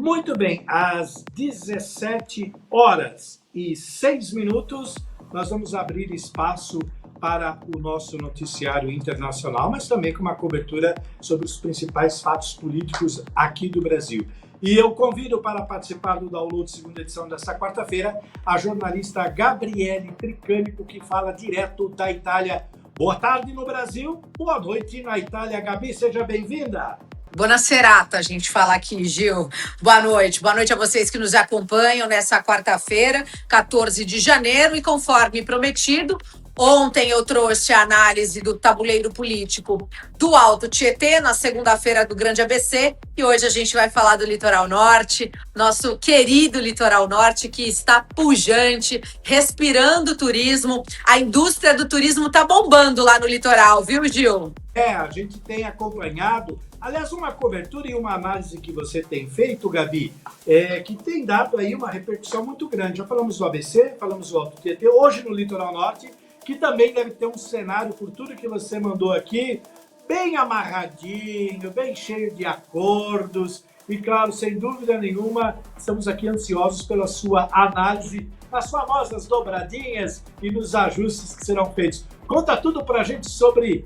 Muito bem, às 17h06, nós vamos abrir espaço para o nosso noticiário internacional, mas também com uma cobertura sobre os principais fatos políticos aqui do Brasil. E eu convido para participar do download segunda edição desta quarta-feira a jornalista Gabriele Tricânico, que fala direto da Itália. Boa tarde no Brasil, boa noite na Itália. Gabi, seja bem-vinda. Buona serata, a gente fala aqui, Gil. Boa noite a vocês que nos acompanham nessa quarta-feira, 14 de janeiro, e conforme prometido, ontem eu trouxe a análise do tabuleiro político do Alto Tietê, na segunda-feira do Grande ABC, e hoje a gente vai falar do Litoral Norte, nosso querido Litoral Norte, que está pujante, respirando turismo. A indústria do turismo está bombando lá no litoral, viu, Gil? A gente tem acompanhado, aliás, uma cobertura e uma análise que você tem feito, Gabi, que tem dado aí uma repercussão muito grande. Já falamos do ABC, falamos do Alto Tietê, hoje no Litoral Norte, que também deve ter um cenário, por tudo que você mandou aqui, bem amarradinho, bem cheio de acordos. E claro, sem dúvida nenhuma, estamos aqui ansiosos pela sua análise, nas famosas dobradinhas e nos ajustes que serão feitos. Conta tudo pra gente sobre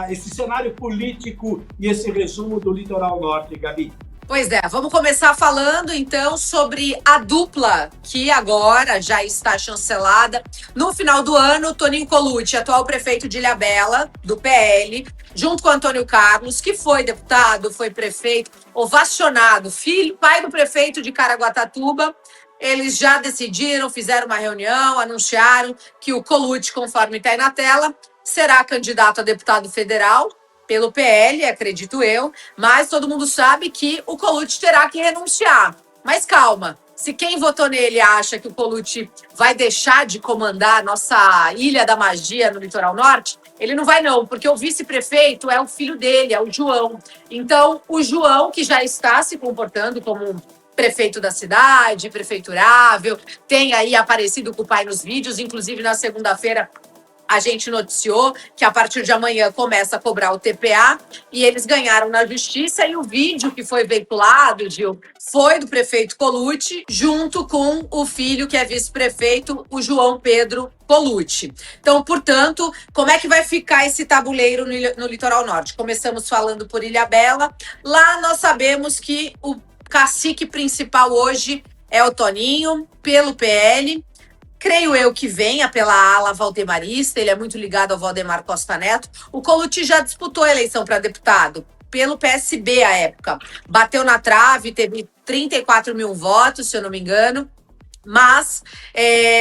esse cenário político e esse resumo do Litoral Norte, Gabi. Pois é, vamos começar falando então sobre a dupla que agora já está chancelada. No final do ano, Toninho Colucci, atual prefeito de Ilhabela, do PL, junto com Antônio Carlos, que foi deputado, foi prefeito, ovacionado, pai do prefeito de Caraguatatuba. Eles já decidiram, fizeram uma reunião, anunciaram que o Colucci, conforme está aí na tela, será candidato a deputado federal pelo PL, acredito eu, mas todo mundo sabe que o Colucci terá que renunciar. Mas calma, se quem votou nele acha que o Colucci vai deixar de comandar a nossa Ilha da Magia no Litoral Norte, ele não vai não, porque o vice-prefeito é o filho dele, é o João. Então, o João, que já está se comportando como prefeito da cidade, prefeiturável, tem aí aparecido com o pai nos vídeos, inclusive na segunda-feira a gente noticiou que a partir de amanhã começa a cobrar o TPA e eles ganharam na justiça, e o vídeo que foi veiculado, Gil, foi do prefeito Colucci junto com o filho que é vice-prefeito, o João Pedro Colucci. Então, portanto, como é que vai ficar esse tabuleiro no Litoral Norte? Começamos falando por Ilhabela. Lá nós sabemos que o cacique principal hoje é o Toninho, pelo PL. Creio eu que venha pela ala valdemarista, ele é muito ligado ao Valdemar Costa Neto. O Colucci já disputou a eleição para deputado, pelo PSB à época. Bateu na trave, teve 34 mil votos, se eu não me engano, mas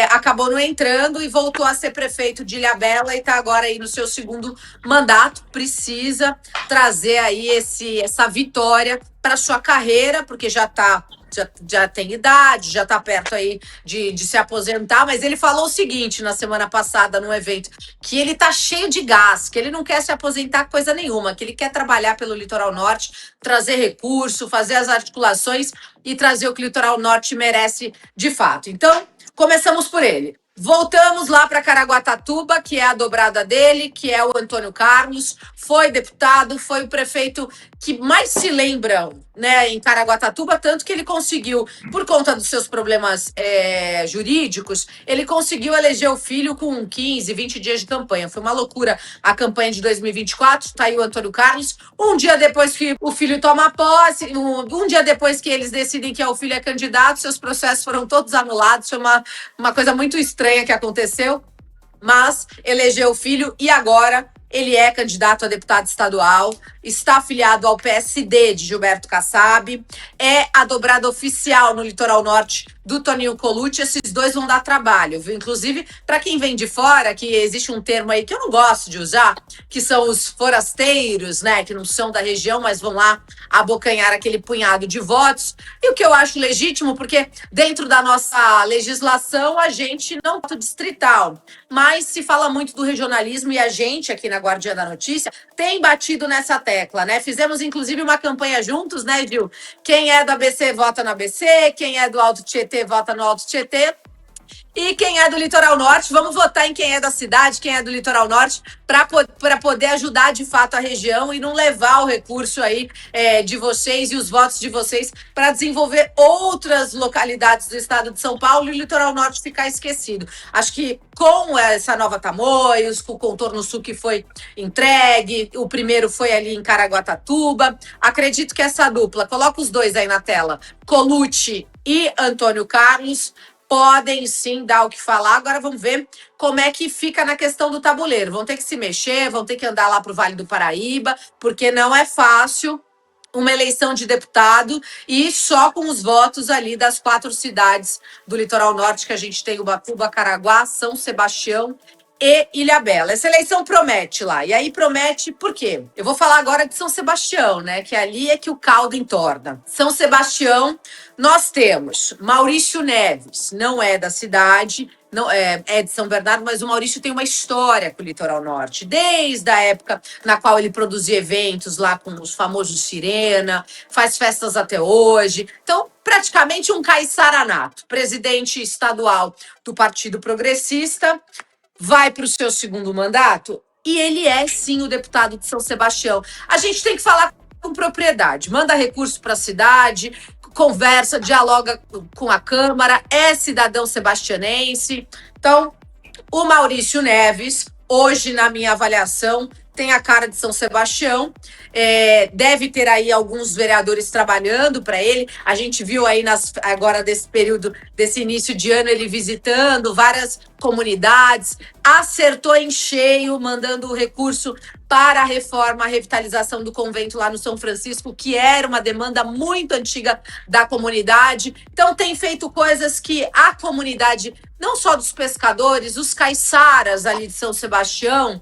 acabou não entrando e voltou a ser prefeito de Ilhabela e está agora aí no seu segundo mandato. Precisa trazer aí essa vitória para sua carreira, porque já tem idade, já está perto aí de se aposentar, mas ele falou o seguinte na semana passada num evento, que ele tá cheio de gás, que ele não quer se aposentar coisa nenhuma, que ele quer trabalhar pelo Litoral Norte, trazer recurso, fazer as articulações e trazer o que o Litoral Norte merece de fato. Então, começamos por ele. Voltamos lá para Caraguatatuba, que é a dobrada dele, que é o Antônio Carlos, foi deputado, foi o prefeito que mais se lembra, né, em Caraguatatuba, tanto que ele conseguiu, por conta dos seus problemas jurídicos, ele conseguiu eleger o filho com 15, 20 dias de campanha. Foi uma loucura a campanha de 2024, tá aí o Antônio Carlos. Um dia depois que o filho toma posse, um dia depois que eles decidem que o filho é candidato, seus processos foram todos anulados. Foi uma coisa muito estranha que aconteceu, mas elegeu o filho e agora ele é candidato a deputado estadual, está afiliado ao PSD de Gilberto Kassab, é a dobrada oficial no Litoral Norte do Toninho Colucci. Esses dois vão dar trabalho, viu? Inclusive, para quem vem de fora, que existe um termo aí que eu não gosto de usar, que são os forasteiros, né, que não são da região, mas vão lá abocanhar aquele punhado de votos. E o que eu acho legítimo, porque dentro da nossa legislação a gente não é distrital, mas se fala muito do regionalismo e a gente aqui na Guardiã da Notícia tem batido nessa tecla, né? Fizemos inclusive uma campanha juntos, né, Gil? Quem é do ABC vota no ABC, quem é do Alto Tietê vota no Alto Tietê. E quem é do Litoral Norte, vamos votar em quem é da cidade, quem é do Litoral Norte, para poder ajudar de fato a região e não levar o recurso aí de vocês e os votos de vocês para desenvolver outras localidades do estado de São Paulo e o Litoral Norte ficar esquecido. Acho que com essa nova Tamoios, com o contorno sul que foi entregue, o primeiro foi ali em Caraguatatuba, acredito que essa dupla, coloca os dois aí na tela, Colucci e Antônio Carlos, podem sim dar o que falar. Agora vamos ver como é que fica na questão do tabuleiro. Vão ter que se mexer, vão ter que andar lá para o Vale do Paraíba, porque não é fácil uma eleição de deputado e só com os votos ali das 4 cidades do Litoral Norte, que a gente tem Ubatuba, Caraguá, São Sebastião e Ilhabela. Essa eleição promete lá. E aí promete por quê? Eu vou falar agora de São Sebastião, né? Que ali é que o caldo entorna. São Sebastião, nós temos Maurício Neves, não é da cidade, não é de São Bernardo, mas o Maurício tem uma história com o Litoral Norte, desde a época na qual ele produzia eventos lá com os famosos Sirena, faz festas até hoje. Então, praticamente um caiçara nato, presidente estadual do Partido Progressista, vai para o seu segundo mandato e ele é, sim, o deputado de São Sebastião. A gente tem que falar com propriedade, manda recurso para a cidade, conversa, dialoga com a Câmara, é cidadão sebastianense. Então, o Maurício Neves, hoje, na minha avaliação, tem a cara de São Sebastião, deve ter aí alguns vereadores trabalhando para ele. A gente viu aí agora desse período, desse início de ano, ele visitando várias comunidades, acertou em cheio, mandando o recurso para a reforma, a revitalização do convento lá no São Francisco, que era uma demanda muito antiga da comunidade. Então tem feito coisas que a comunidade, não só dos pescadores, os caiçaras ali de São Sebastião,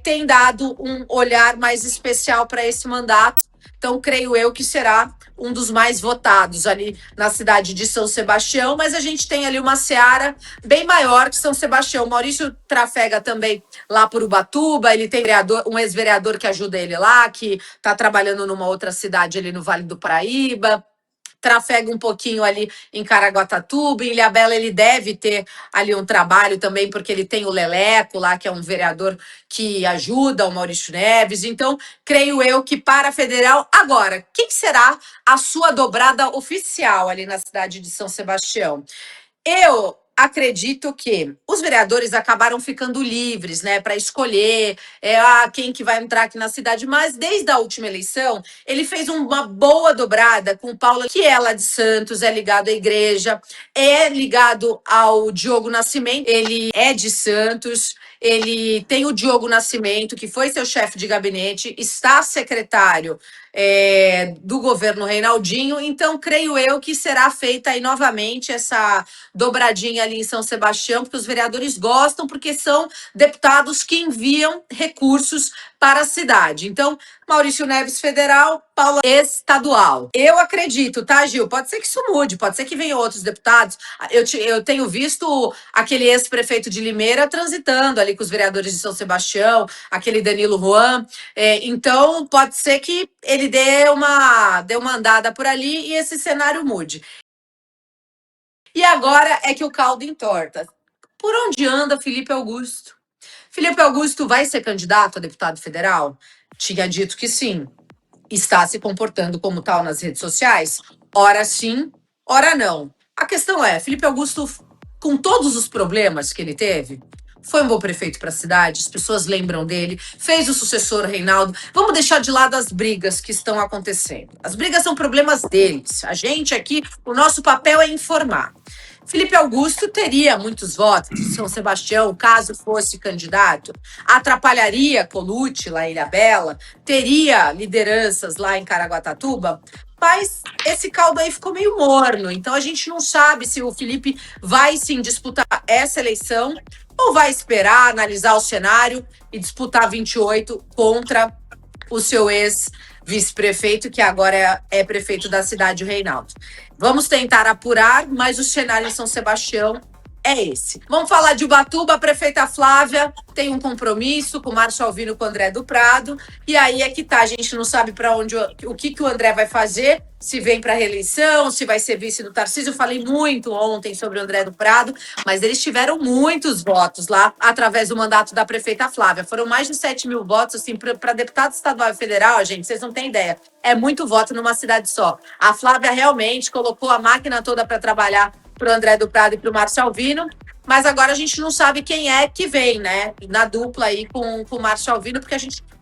tem dado um olhar mais especial para esse mandato. Então, creio eu que será um dos mais votados ali na cidade de São Sebastião, mas a gente tem ali uma seara bem maior que São Sebastião. Maurício trafega também lá por Ubatuba, ele tem um ex-vereador que ajuda ele lá, que está trabalhando numa outra cidade ali no Vale do Paraíba. Trafega um pouquinho ali em Caraguatatuba, em Ilhabela ele deve ter ali um trabalho também, porque ele tem o Leleco lá, que é um vereador que ajuda o Maurício Neves. Então, creio eu que para a federal, agora, quem será a sua dobrada oficial ali na cidade de São Sebastião? Eu acredito que os vereadores acabaram ficando livres, né, para escolher quem que vai entrar aqui na cidade, mas desde a última eleição, ele fez uma boa dobrada com o Paulo, que é lá de Santos, é ligado à igreja, é ligado ao Diogo Nascimento, ele é de Santos, ele tem o Diogo Nascimento, que foi seu chefe de gabinete, está secretário do governo Reinaldinho, então creio eu que será feita aí novamente essa dobradinha ali em São Sebastião, porque os vereadores gostam, porque são deputados que enviam recursos para a cidade. Então, Maurício Neves federal, Paula estadual. Eu acredito, tá, Gil? Pode ser que isso mude, pode ser que venham outros deputados. Eu tenho visto aquele ex-prefeito de Limeira transitando ali com os vereadores de São Sebastião, aquele Danilo Juan. Então, pode ser que ele dê uma andada por ali e esse cenário mude. E agora é que o caldo entorta. Por onde anda Felipe Augusto? Felipe Augusto vai ser candidato a deputado federal? Tinha dito que sim. Está se comportando como tal nas redes sociais? Ora sim, ora não. A questão é, Felipe Augusto, com todos os problemas que ele teve, foi um bom prefeito para a cidade, as pessoas lembram dele, fez o sucessor Reinaldo. Vamos deixar de lado as brigas que estão acontecendo. As brigas são problemas deles. A gente aqui, o nosso papel é informar. Felipe Augusto teria muitos votos de São Sebastião, caso fosse candidato, atrapalharia Colucci lá em Ilhabela, teria lideranças lá em Caraguatatuba, mas esse caldo aí ficou meio morno, então a gente não sabe se o Felipe vai sim disputar essa eleição ou vai esperar, analisar o cenário e disputar 28 contra o seu ex-vice-prefeito, que agora é prefeito da cidade, o Reinaldo. Vamos tentar apurar, mas o cenário em São Sebastião é esse. Vamos falar de Ubatuba. A prefeita Flávia tem um compromisso com o Márcio Alvino, com o André do Prado, e aí é que tá, a gente não sabe para onde, o que o André vai fazer, se vem para reeleição, se vai ser vice do Tarcísio. Eu falei muito ontem sobre o André do Prado, mas eles tiveram muitos votos lá através do mandato da prefeita Flávia. Foram mais de 7 mil votos, assim, para deputado estadual e federal, gente, vocês não têm ideia. É muito voto numa cidade só. A Flávia realmente colocou a máquina toda para trabalhar para o André do Prado e para o Márcio Alvino, mas agora a gente não sabe quem é que vem, né? Na dupla aí com o Márcio Alvino, porque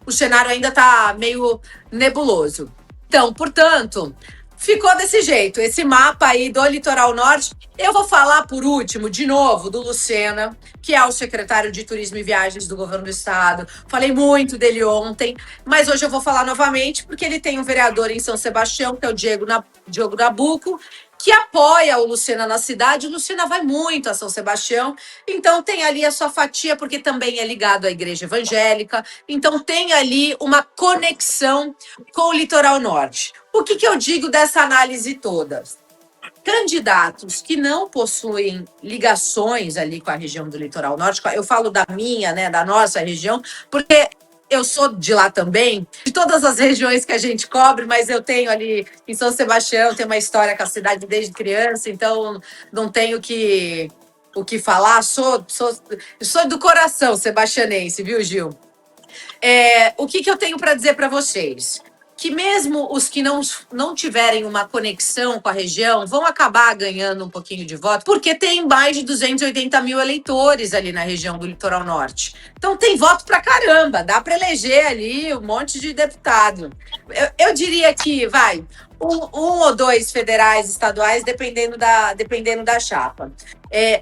o cenário ainda está meio nebuloso. Então, portanto, ficou desse jeito, esse mapa aí do Litoral Norte. Eu vou falar, por último, de novo, do Lucena, que é o secretário de Turismo e Viagens do Governo do Estado. Falei muito dele ontem, mas hoje eu vou falar novamente, porque ele tem um vereador em São Sebastião, que é o Diogo Nabuco, que apoia o Lucena na cidade. O Lucena vai muito a São Sebastião, então tem ali a sua fatia, porque também é ligado à igreja evangélica, então tem ali uma conexão com o Litoral Norte. O que eu digo dessa análise toda? Candidatos que não possuem ligações ali com a região do Litoral Norte, eu falo da minha, né, da nossa região, porque eu sou de lá também, de todas as regiões que a gente cobre, mas eu tenho ali em São Sebastião, tenho uma história com a cidade desde criança, então não tenho o que falar, sou do coração sebastianense, viu, Gil? O que eu tenho para dizer para vocês? Que mesmo os que não tiverem uma conexão com a região vão acabar ganhando um pouquinho de voto, porque tem mais de 280 mil eleitores ali na região do Litoral Norte. Então tem voto pra caramba, dá para eleger ali um monte de deputado. Eu diria que vai um ou dois federais, estaduais, dependendo da chapa.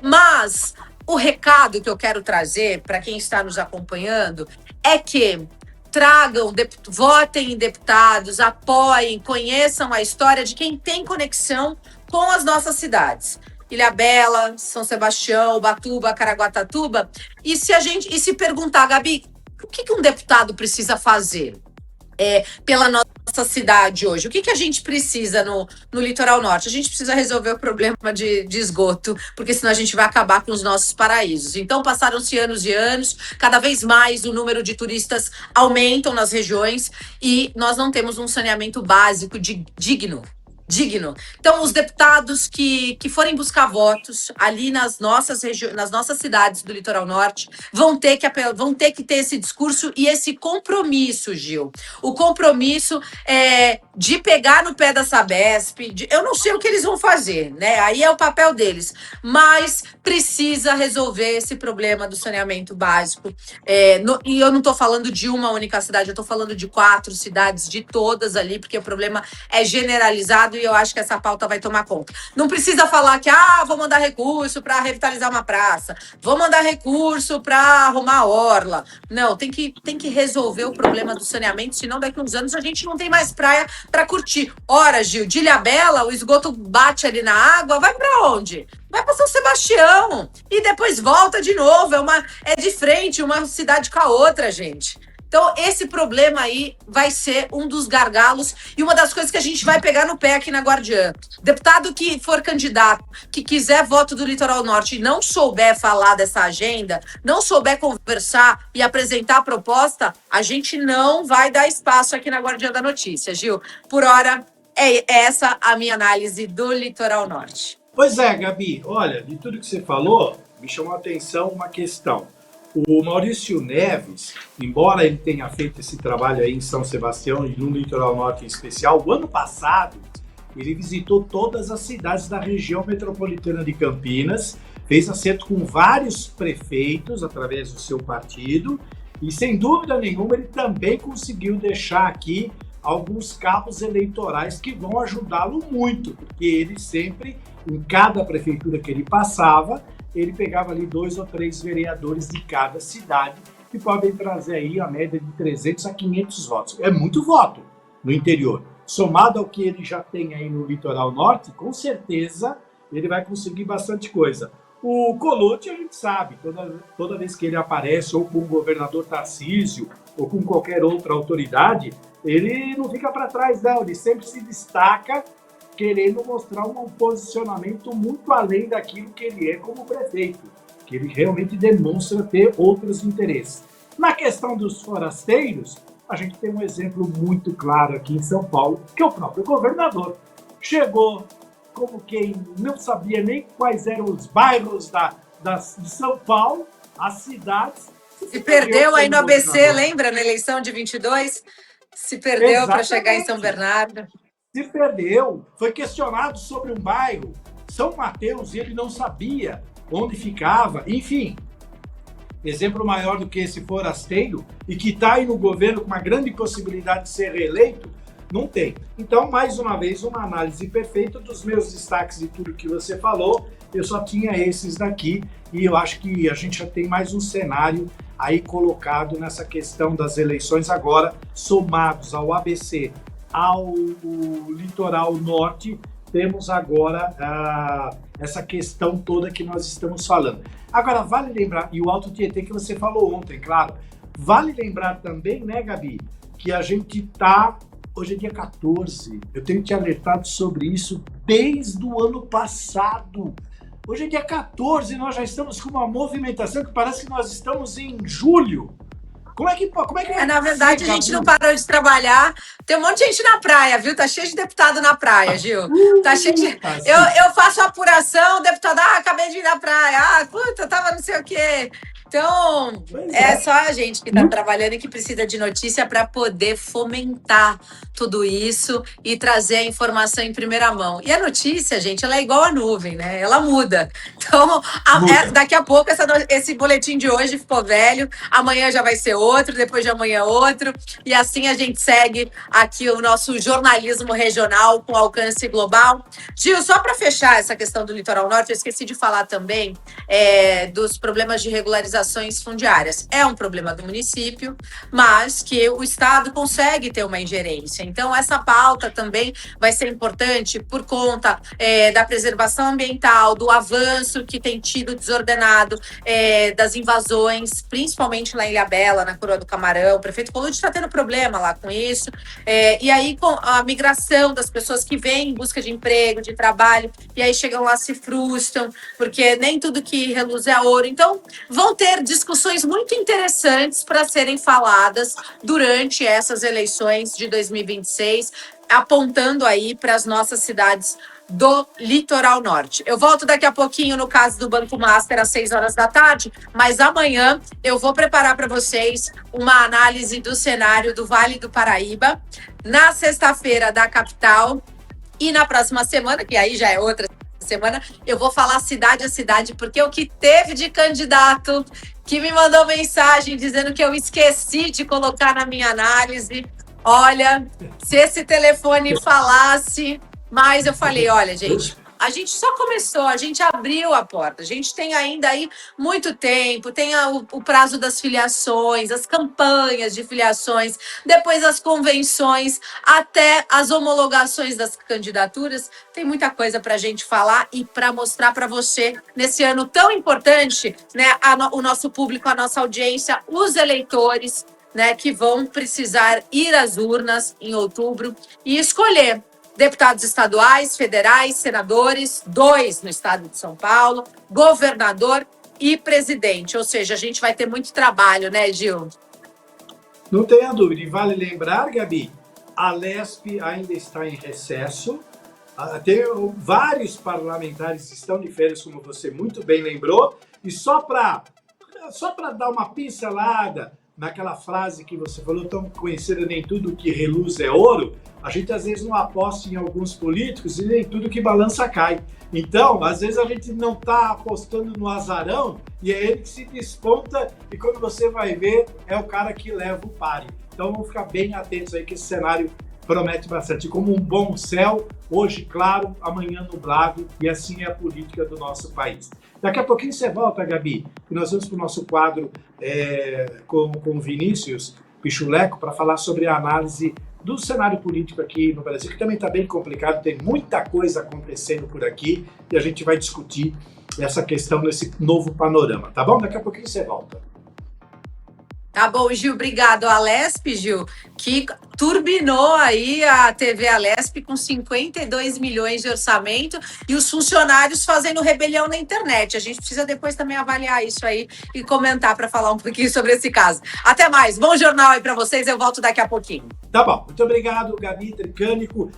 Mas o recado que eu quero trazer para quem está nos acompanhando é que tragam, votem em deputados, apoiem, conheçam a história de quem tem conexão com as nossas cidades. Ilhabela, São Sebastião, Ubatuba, Caraguatatuba. E se perguntar, Gabi, o que um deputado precisa fazer pela nossa cidade hoje? O que a gente precisa no Litoral Norte? A gente precisa resolver o problema de esgoto, porque senão a gente vai acabar com os nossos paraísos. Então, passaram-se anos e anos, cada vez mais o número de turistas aumentam nas regiões e nós não temos um saneamento básico digno. Então, os deputados que forem buscar votos ali nas nossas cidades do Litoral Norte vão ter que ter esse discurso e esse compromisso, Gil. O compromisso de pegar no pé da Sabesp. Eu não sei o que eles vão fazer, né? Aí é o papel deles. Mas precisa resolver esse problema do saneamento básico. E eu não estou falando de uma única cidade, eu estou falando de 4 cidades, de todas ali, porque o problema é generalizado e eu acho que essa pauta vai tomar conta. Não precisa falar que vou mandar recurso para revitalizar uma praça, vou mandar recurso para arrumar a orla. Não, tem que resolver o problema do saneamento, senão daqui a uns anos a gente não tem mais praia para curtir. Ora, Gil, de Ilhabela, o esgoto bate ali na água, vai para onde? Vai para São Sebastião e depois volta de novo. É de frente uma cidade com a outra, gente. Então, esse problema aí vai ser um dos gargalos e uma das coisas que a gente vai pegar no pé aqui na Guardiã. Deputado que for candidato, que quiser voto do Litoral Norte e não souber falar dessa agenda, não souber conversar e apresentar a proposta, a gente não vai dar espaço aqui na Guardiã da Notícia, Gil. Por hora, é essa a minha análise do Litoral Norte. Pois é, Gabi. Olha, de tudo que você falou, me chamou a atenção uma questão. O Maurício Neves, embora ele tenha feito esse trabalho aí em São Sebastião e no Litoral Norte em especial, o ano passado ele visitou todas as cidades da região metropolitana de Campinas, fez acerto com vários prefeitos através do seu partido e, sem dúvida nenhuma, ele também conseguiu deixar aqui alguns cabos eleitorais que vão ajudá-lo muito, porque ele sempre, em cada prefeitura que ele passava, ele pegava ali 2 ou 3 vereadores de cada cidade que podem trazer aí a média de 300 a 500 votos. É muito voto no interior. Somado ao que ele já tem aí no Litoral Norte, com certeza ele vai conseguir bastante coisa. O Colucci, a gente sabe, toda vez que ele aparece ou com o governador Tarcísio ou com qualquer outra autoridade, ele não fica para trás não, ele sempre se destaca querendo mostrar um posicionamento muito além daquilo que ele é como prefeito, que ele realmente demonstra ter outros interesses. Na questão dos forasteiros, a gente tem um exemplo muito claro aqui em São Paulo, que é o próprio governador. Chegou como quem não sabia nem quais eram os bairros de São Paulo, as cidades. Se perdeu aí no ABC, lembra? Na eleição de 22? Se perdeu para chegar em São Bernardo. Se perdeu. Foi questionado sobre um bairro, São Mateus, e ele não sabia onde ficava. Enfim, exemplo maior do que esse forasteiro e que está aí no governo com uma grande possibilidade de ser reeleito, não tem. Então, mais uma vez, uma análise perfeita dos meus destaques de tudo que você falou. Eu só tinha esses daqui e eu acho que a gente já tem mais um cenário aí colocado nessa questão das eleições agora, somados ao ABC, ao litoral norte, temos agora essa questão toda que nós estamos falando. Agora, vale lembrar, e o Alto Tietê que você falou ontem, claro, vale lembrar também, né, Gabi, que a gente está... Hoje é dia 14, eu tenho te alertado sobre isso desde o ano passado. Hoje é dia 14 e nós já estamos com uma movimentação que parece que nós estamos em julho. Como é que na verdade, a gente não parou de trabalhar. Tem um monte de gente na praia, viu? Tá cheio de deputado na praia, Gil. Tá cheio de... Eu faço apuração, deputado, acabei de ir na praia. Puta, tava não sei o quê. Então, é só a gente que está trabalhando e que precisa de notícia para poder fomentar tudo isso e trazer a informação em primeira mão. E a notícia, gente, ela é igual a nuvem, né? Ela muda. Então, daqui a pouco, esse boletim de hoje ficou velho, amanhã já vai ser outro, depois de amanhã outro, e assim a gente segue aqui o nosso jornalismo regional com alcance global. Gil, só para fechar essa questão do Litoral Norte, eu esqueci de falar também dos problemas de regularização fundiárias. É um problema do município, mas que o Estado consegue ter uma ingerência. Então, essa pauta também vai ser importante por conta da preservação ambiental, do avanço que tem tido desordenado, das invasões, principalmente lá em Ilhabela, na Coroa do Camarão. O prefeito Colucci está tendo problema lá com isso. E aí, com a migração das pessoas que vêm em busca de emprego, de trabalho, e aí chegam lá, se frustram, porque nem tudo que reluz é ouro. Então, vão ter discussões muito interessantes para serem faladas durante essas eleições de 2026, apontando aí para as nossas cidades do Litoral Norte. Eu volto daqui a pouquinho no caso do Banco Master às 6 horas da tarde, mas amanhã eu vou preparar para vocês uma análise do cenário do Vale do Paraíba, na sexta-feira da capital e na próxima semana, que aí já é outra semana, eu vou falar cidade a cidade, porque o que teve de candidato que me mandou mensagem dizendo que eu esqueci de colocar na minha análise. Olha, se esse telefone falasse, mas eu falei, olha, gente, a gente só começou, a gente abriu a porta, a gente tem ainda aí muito tempo, tem o prazo das filiações, as campanhas de filiações, depois as convenções, até as homologações das candidaturas, tem muita coisa para a gente falar e para mostrar para você, nesse ano tão importante, né, o nosso público, a nossa audiência, os eleitores, né, que vão precisar ir às urnas em outubro e escolher deputados estaduais, federais, senadores, 2 no estado de São Paulo, governador e presidente. Ou seja, a gente vai ter muito trabalho, né, Gil? Não tenha dúvida. E vale lembrar, Gabi, a Lesp ainda está em recesso. Tem vários parlamentares que estão de férias, como você muito bem lembrou. E só para dar uma pincelada naquela frase que você falou, tão conhecida, nem tudo que reluz é ouro, a gente às vezes não aposta em alguns políticos e nem tudo que balança cai. Então, às vezes a gente não está apostando no azarão e é ele que se desponta e quando você vai ver, é o cara que leva o pare. Então, vamos ficar bem atentos aí que esse cenário promete bastante. Como um bom céu, hoje claro, amanhã nublado, e assim é a política do nosso país. Daqui a pouquinho você volta, Gabi, e nós vamos para o nosso quadro com o Vinícius Pichuleco para falar sobre a análise do cenário político aqui no Brasil, que também está bem complicado, tem muita coisa acontecendo por aqui, e a gente vai discutir essa questão nesse novo panorama, tá bom? Daqui a pouquinho você volta. Tá bom, Gil, obrigado. A Alesp, Gil, que turbinou aí a TV Alesp com 52 milhões de orçamento e os funcionários fazendo rebelião na internet. A gente precisa depois também avaliar isso aí e comentar para falar um pouquinho sobre esse caso. Até mais. Bom jornal aí para vocês. Eu volto daqui a pouquinho. Tá bom. Muito obrigado, Gabi Tricânico.